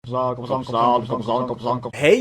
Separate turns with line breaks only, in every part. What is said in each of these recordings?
Hey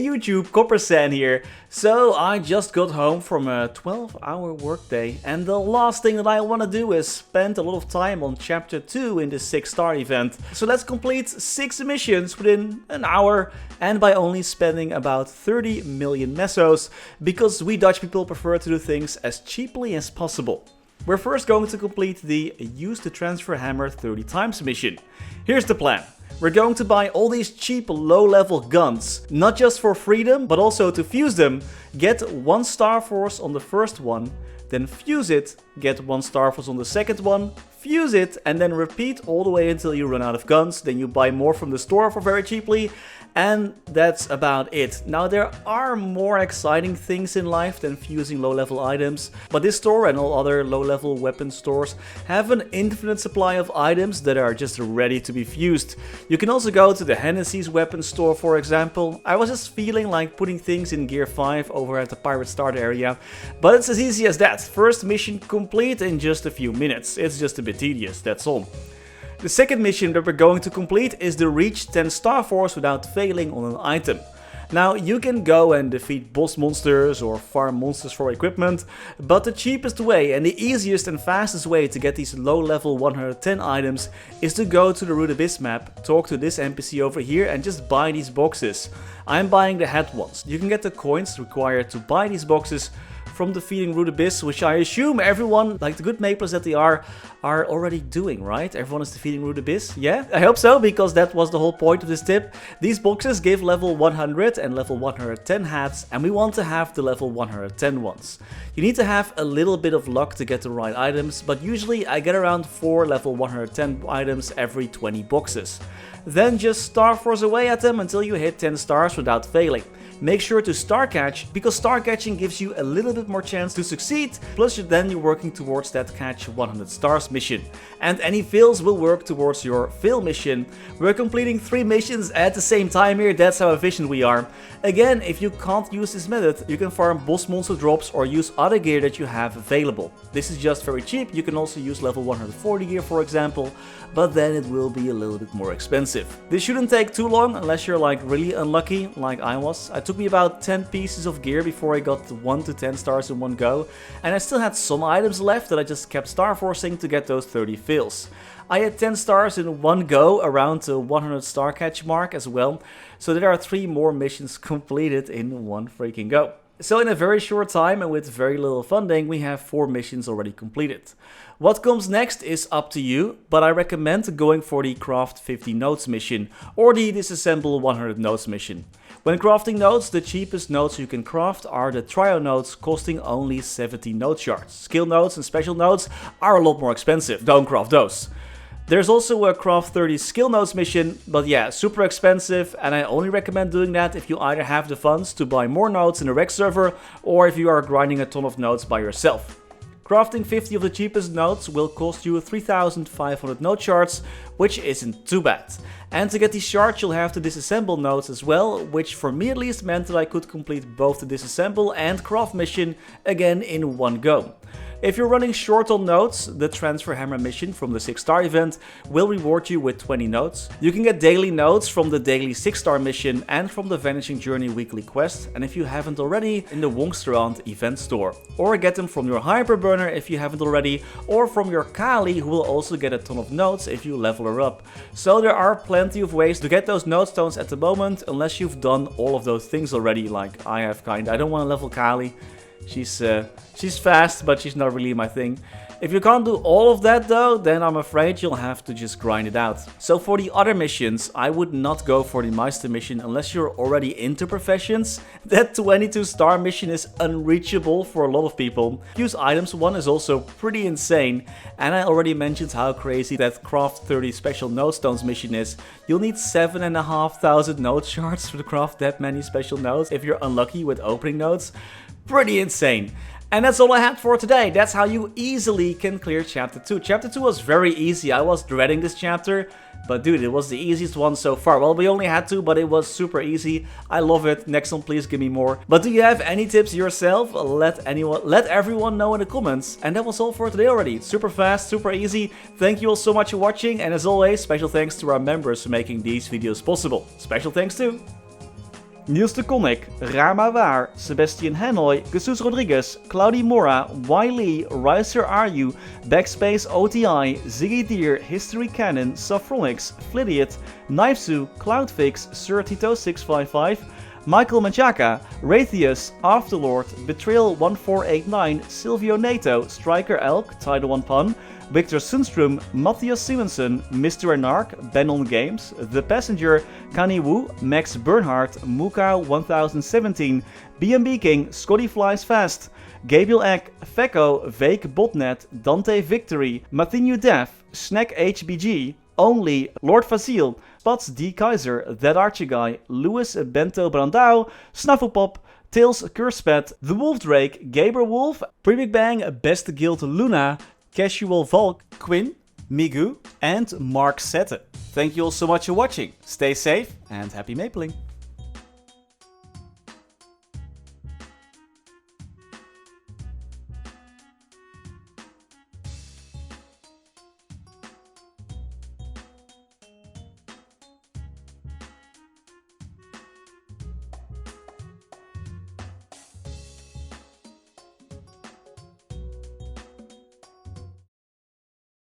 YouTube, Coppersan here. So I just got home from a 12-hour workday, and the last thing that I want to do is spend a lot of time on chapter 2 in the 6-star event. So let's complete 6 missions within an hour, and by only spending about 30 million mesos, because we Dutch people prefer to do things as cheaply as possible. We're first going to complete the use the transfer hammer 30 times mission. Here's the plan. We're going to buy all these cheap low-level guns, not just for freedom, but also to fuse them. Get 1 Star Force on the first one, then fuse it, get 1 Star Force on the second one, fuse it, and then repeat all the way until you run out of guns. Then you buy more from the store for very cheaply, and that's about it. Now there are more exciting things in life than fusing low-level items, but this store and all other low-level weapon stores have an infinite supply of items that are just ready to be fused. You can also go to the Hennessy's weapon store, for example. I was just feeling like putting things in Gear 5 over at the Pirate Start area, but it's as easy as that. First mission complete in just a few minutes. It's just a bit tedious, that's all. The second mission that we're going to complete is the reach 10 Star Force without failing on an item. Now you can go and defeat boss monsters or farm monsters for equipment, but the cheapest way and the easiest and fastest way to get these low level 110 items is to go to the Root Abyss map, talk to this NPC over here and just buy these boxes. I'm buying the head ones. You can get the coins required to buy these boxes from defeating Root Abyss, which I assume everyone, like the good Maples that they are already doing, right? Everyone is defeating Root Abyss? Yeah, I hope so, because that was the whole point of this tip. These boxes give level 100 and level 110 hats, and we want to have the level 110 ones. You need to have a little bit of luck to get the right items, but usually I get around 4 level 110 items every 20 boxes. Then just Star Force away at them until you hit 10 stars without failing. Make sure to star catch, because star catching gives you a little bit more chance to succeed, plus then you're working towards that catch 100 stars mission. And any fails will work towards your fail mission. We're completing 3 missions at the same time here, that's how efficient we are. Again, if you can't use this method, you can farm boss monster drops or use other gear that you have available. This is just very cheap. You can also use level 140 gear, for example, but then it will be a little bit more expensive. This shouldn't take too long unless you're like really unlucky like I was. It took me about 10 pieces of gear before I got 1 to 10 stars in one go, and I still had some items left that I just kept star forcing to get those 30 fills. I had 10 stars in one go around the 100 star catch mark as well, so there are 3 more missions completed in one freaking go. So in a very short time and with very little funding, we have 4 missions already completed. What comes next is up to you, but I recommend going for the craft 50 notes mission or the disassemble 100 notes mission. When crafting notes, the cheapest notes you can craft are the trio notes, costing only 70 note shards. Skill notes and special notes are a lot more expensive, don't craft those. There's also a craft 30 skill notes mission, but yeah, super expensive, and I only recommend doing that if you either have the funds to buy more notes in a rec server or if you are grinding a ton of notes by yourself. Crafting 50 of the cheapest notes will cost you 3,500 note shards, which isn't too bad. And to get these shards you'll have to disassemble notes as well, which for me at least meant that I could complete both the disassemble and craft mission again in one go. If you're running short on notes, the transfer hammer mission from the 6-star event will reward you with 20 notes. You can get daily notes from the daily 6-star mission and from the Vanishing Journey weekly quest, and if you haven't already, in the Wongstrand event store. Or get them from your Hyperburner if you haven't already, or from your Kali, who will also get a ton of notes if you level her up. So there are plenty of ways to get those note stones at the moment, unless you've done all of those things already, like I have kinda. I don't want to level Kali. She's fast, but she's not really my thing. If you can't do all of that though, then I'm afraid you'll have to just grind it out. So for the other missions, I would not go for the Meister mission unless you're already into professions. That 22 star mission is unreachable for a lot of people. Use items one is also pretty insane, and I already mentioned how crazy that craft 30 special note stones mission is. You'll need 7,500 note shards to craft that many special notes if you're unlucky with opening notes. Pretty insane. And that's all I had for today. That's how you easily can clear chapter 2. Chapter 2 was very easy. I was dreading this chapter. But dude, it was the easiest one so far. Well, we only had two, but it was super easy. I love it. Next one, please give me more. But do you have any tips yourself? Let everyone know in the comments. And that was all for today already. Super fast, super easy. Thank you all so much for watching. And as always, special thanks to our members for making these videos possible. Special thanks to Niels de Coninck, Raar maar waar, Sebastian Hanoy, Jesus Rodriguez, Claudie Mora, Wiley, Riser Are BackSpaceOTI, Ziggy Deer, Historycanon, Saffronyx, Flidiot, Knifesu, Cloudfix, Sir Tito 655, Michael Manchaka, Rathius, Afterlord, Betrayal 1489, Silvio Nato, Striker Elk, Tidal 1 Pun, Victor Sundstrom, Mathias Simonsson, Mr. Anark, Brendon Games, The Passenger, Kani Wu, Max Bernhardt, Muka 1017, BNB King, Scotty Flies Fast, Gabriel Eck, Fecko, Vake Botnet, Dante Victory, Mathinu Dev, Snack HBG, Only, Lord Fazil, Spots D. Kaiser, That Archie Guy, Louis Bento Brandao, Snufflepop, Tails Curspet, The Wolf Drake, Gaber Wolf, Pre-Big Bang, Best Guild Luna, Casual Volk, Quinn, Migu, and Mark Sette. Thank you all so much for watching. Stay safe and happy mapling.